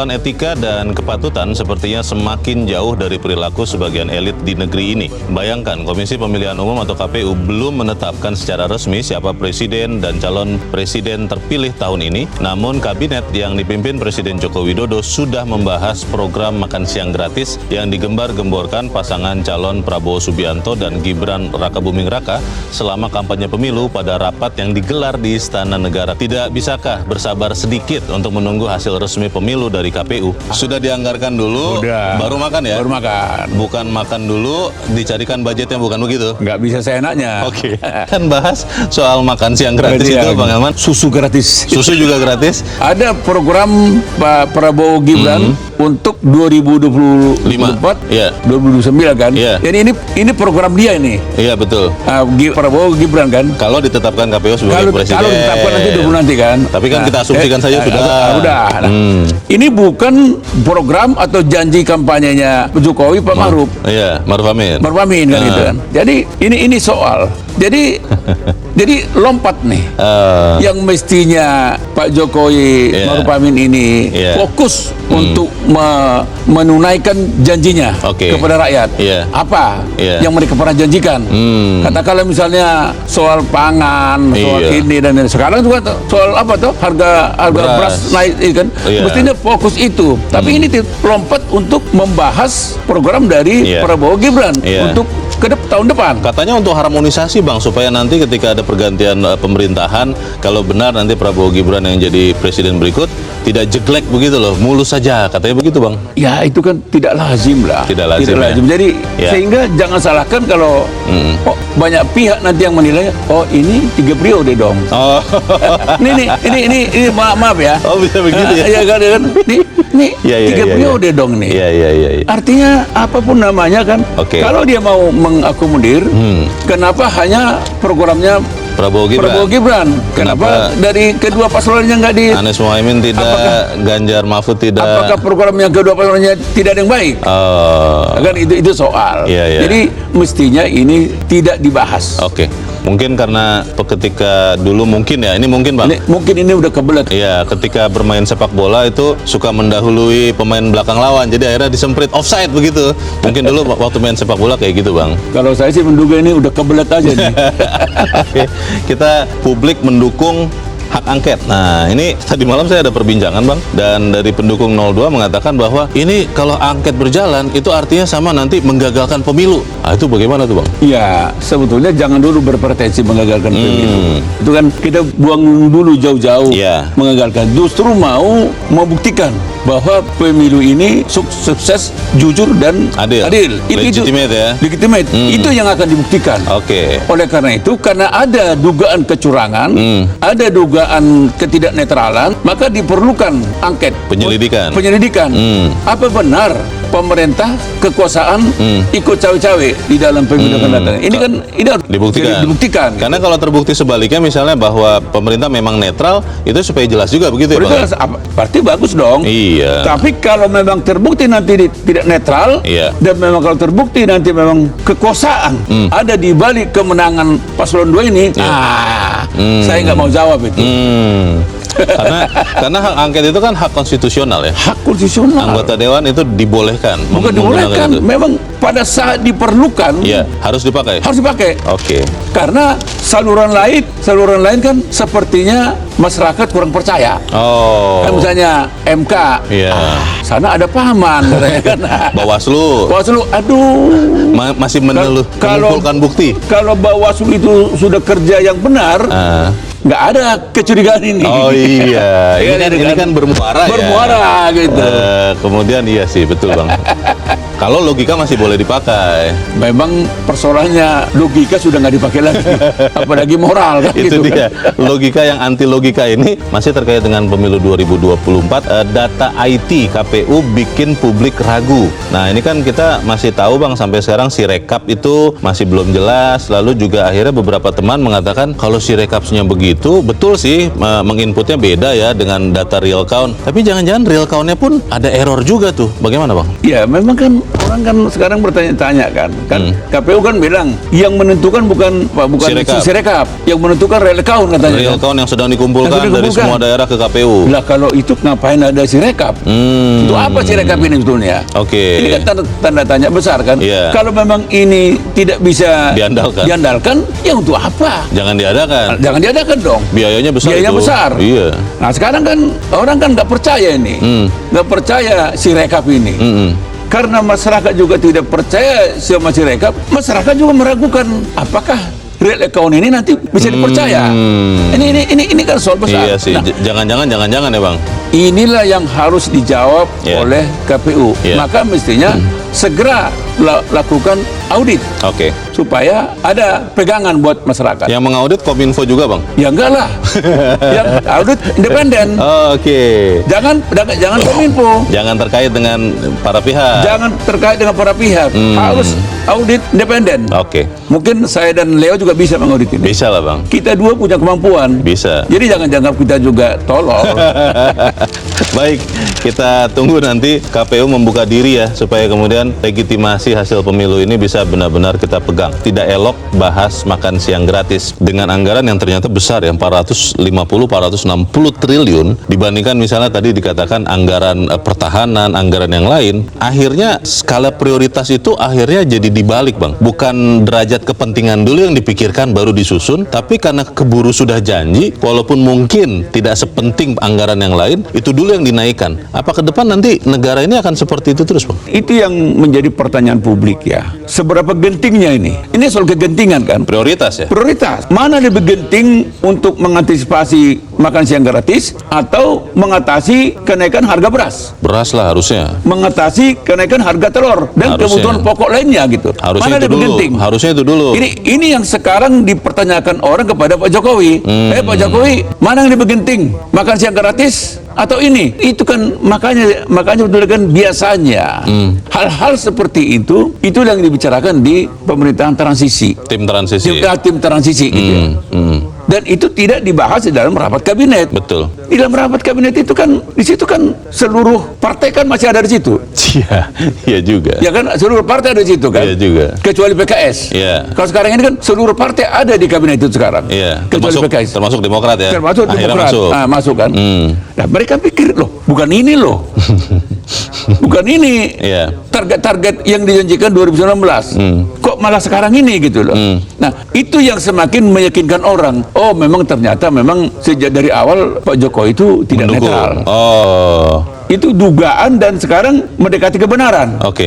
Persoalan etika dan kepatutan sepertinya semakin jauh dari perilaku sebagian elit di negeri ini. Bayangkan, Komisi Pemilihan Umum atau KPU belum menetapkan secara resmi siapa presiden dan calon presiden terpilih tahun ini. Namun kabinet yang dipimpin Presiden Joko Widodo sudah membahas program makan siang gratis yang digembar-gemborkan pasangan calon Prabowo Subianto dan Gibran Rakabuming Raka selama kampanye pemilu pada rapat yang digelar di Istana Negara. Tidak bisakah bersabar sedikit untuk menunggu hasil resmi pemilu dari KPU? Sudah dianggarkan dulu, baru makan ya? Baru makan. Bukan makan dulu, dicarikan budgetnya, bukan begitu? Nggak bisa seenaknya. Oke. Kan bahas soal makan siang gratis itu, Bang Elman. Susu gratis. Susu juga gratis? Ada program Pak Prabowo Gibran untuk 2024, Iya. 2029 kan? Iya. Jadi ini program dia ini. Iya, betul. Prabowo Gibran kan? Kalau ditetapkan KPU sebagai presiden. Kalau ditetapkan nanti 20 nanti kan? Tapi kan kita asumsikan saja sudah. Udah. Ini bukan program atau janji kampanyenya Jokowi Pak Maruf. Iya, Maruf Amin. Maruf Amin kan gitu kan. Jadi ini soal. Jadi lompat nih. Yang mestinya Pak Jokowi Maruf Amin ini fokus untuk menunaikan janjinya kepada rakyat. Apa yang mereka pernah janjikan? Katakanlah misalnya soal pangan, soal ini dan lain. Sekarang juga soal apa tuh? Harga beras naik kan? Mestinya fokus itu. Tapi ini lompat untuk membahas program dari Prabowo Gibran untuk tahun depan. Katanya untuk harmonisasi, Bang, supaya nanti ketika ada pergantian pemerintahan, kalau benar nanti Prabowo Gibran yang jadi presiden berikut tidak jeglek begitu loh, mulus saja, katanya begitu, Bang. Ya itu kan tidak lazim lah. Tidak lazim. Jadi sehingga jangan salahkan kalau banyak pihak nanti yang menilai, ini 3 periode dong. Ini maaf ya. Oh, bisa begitu ya. Ya kan. Ini 3 periode dong nih. Iya. Artinya apapun namanya kan, kalau dia mau mengakomodir, kenapa hanya programnya Prabowo Gibran? Kenapa dari kedua paslonnya nggak di Anies Mohaimin tidak, Ganjar Mahfud tidak? Apakah program yang kedua paslonnya tidak ada yang baik? Kan itu soal. Jadi mestinya ini tidak dibahas. Mungkin karena ketika dulu mungkin ya, ini mungkin, Bang. Mungkin ini udah kebelet. Iya, ketika bermain sepak bola itu suka mendahului pemain belakang lawan, jadi akhirnya disemprit offside begitu. Mungkin dulu waktu main sepak bola kayak gitu, Bang. Kalau saya sih menduga ini udah kebelet aja nih. Kita publik mendukung hak angket. Nah, ini tadi malam saya ada perbincangan, Bang, dan dari pendukung 02 mengatakan bahwa ini kalau angket berjalan itu artinya sama nanti menggagalkan pemilu. Itu bagaimana tuh, Bang? Iya, sebetulnya jangan dulu berpretensi menggagalkan pemilu. Itu kan kita buang dulu jauh-jauh menggagalkan. Justru mau membuktikan bahwa pemilu ini sukses, jujur dan adil. Legitimate ya. Legitimate. Itu yang akan dibuktikan. Oleh karena itu, karena ada dugaan kecurangan, ada dugaan ketidaknetralan, maka diperlukan angket, penyelidikan. Apa benar pemerintah kekuasaan ikut cawe-cawe di dalam pemilu akan datang? Ini kan harus dibuktikan. Karena kalau terbukti sebaliknya, misalnya bahwa pemerintah memang netral, itu supaya jelas juga begitu ya, Bang? Berarti bagus dong. Tapi kalau memang terbukti nanti tidak netral, dan memang kalau terbukti nanti memang kekuasaan ada di balik kemenangan paslon 2 ini, saya nggak mau jawab itu. Karena hak angket itu kan hak konstitusional ya. Hak konstitusional. Anggota dewan itu dibolehkan. Bukan dibolehkan, memang pada saat diperlukan. Harus dipakai. Karena saluran lain kan sepertinya masyarakat kurang percaya. Kan misalnya MK. Sana ada pahaman kan. Bawaslu, aduh, masih mengumpulkan bukti. Kalau Bawaslu itu sudah kerja yang benar, nggak ada kecurigaan ini. Ini kan bermuara gitu. Kemudian iya sih, betul, Bang. Kalau logika masih boleh dipakai. Memang persoalannya logika sudah nggak dipakai lagi, apalagi moral kan. Itu gitu dia. Kan? Logika yang anti logika ini masih terkait dengan pemilu 2024. Data IT KPU bikin publik ragu. Nah, ini kan kita masih tahu, Bang, sampai sekarang si rekap itu masih belum jelas. Lalu juga akhirnya beberapa teman mengatakan kalau si rekapnya begitu, betul sih menginputnya beda ya dengan data real count. Tapi jangan-jangan real countnya pun ada error juga tuh. Bagaimana, Bang? Ya, memang kan orang kan sekarang bertanya-tanya kan KPU kan bilang yang menentukan bukan Sirekap, yang menentukan real count katanya. Real count yang sedang dikumpulkan dari semua daerah ke KPU. Lah kalau itu ngapain ada Sirekap? Untuk apa Sirekap ini sebetulnya? Oke. Ini kan tanda tanya besar kan. Iya. Kalau memang ini tidak bisa diandalkan, ya untuk apa? Jangan diadakan. Jangan diadakan dong. Biayanya besar. Biayanya itu. besar. Iya. Nah sekarang kan orang kan nggak percaya ini, nggak percaya Sirekap ini. Karena masyarakat juga tidak percaya sama Sirekap, masyarakat juga meragukan apakah real account ini nanti bisa dipercaya. Ini kan soal besar. Iya sih. Nah, Jangan ya Bang. inilah yang harus dijawab oleh KPU. Maka mestinya segera lakukan audit. Oke. Supaya ada pegangan buat masyarakat. Yang mengaudit Kominfo juga Bang? Ya enggak lah. Yang audit independen. Oke. Jangan Kominfo. Jangan terkait dengan para pihak. Jangan terkait dengan para pihak. Harus audit independen. Oke. Mungkin saya dan Leo juga bisa mengaudit ini. Bisa lah Bang. Kita dua punya kemampuan. Bisa. Jadi jangan dianggap kita juga tolol. Baik, kita tunggu nanti KPU membuka diri ya, supaya kemudian legitimasi hasil pemilu ini bisa benar-benar kita pegang. Tidak elok bahas makan siang gratis dengan anggaran yang ternyata besar ya, 450-460 triliun dibandingkan misalnya tadi dikatakan anggaran pertahanan, anggaran yang lain. Akhirnya skala prioritas itu akhirnya jadi dibalik Bang. Bukan derajat kepentingan dulu yang dipikirkan baru disusun, tapi karena keburu sudah janji, walaupun mungkin tidak sepenting anggaran yang lain, itu dulu yang dinaikkan. Apa ke depan nanti negara ini akan seperti itu terus Bang? Itu yang menjadi pertanyaan publik ya. Seberapa gentingnya ini? Ini soal kegentingan kan? Prioritas ya? Prioritas. Mana lebih genting untuk mengantisipasi makan siang gratis atau mengatasi kenaikan harga beras? Beras lah harusnya. Mengatasi kenaikan harga telur dan kebutuhan pokok lainnya gitu. Harusnya mana itu lebih dulu. genting? Harusnya itu dulu. Ini yang sekarang dipertanyakan orang kepada Pak Jokowi. Pak Jokowi, mana yang lebih genting? Makan siang gratis atau ini? Itu kan makanya betul kan biasanya hal-hal seperti itu yang dibicarakan di pemerintahan transisi. Tim transisi. Tim transisi gitu ya. Dan itu tidak dibahas di dalam rapat kabinet. Betul. Di dalam rapat kabinet itu kan, di situ kan seluruh partai kan masih ada di situ. Iya, iya juga. Ya kan, seluruh partai ada di situ kan. Iya juga. Kecuali PKS. Iya. Kalau sekarang ini kan seluruh partai ada di kabinet itu sekarang. Iya. Kecuali PKS. Termasuk Demokrat ya. Termasuk Akhirnya Demokrat. Masuk kan. Nah, mereka pikir loh, bukan ini loh. Bukan ini. Iya. Target-target yang dijanjikan 2019. Kok malah sekarang ini gitu loh. Nah, itu yang semakin meyakinkan orang. Oh, memang ternyata memang sejak dari awal Pak Jokowi itu tidak netral. Oh. Itu dugaan dan sekarang mendekati kebenaran. Oke.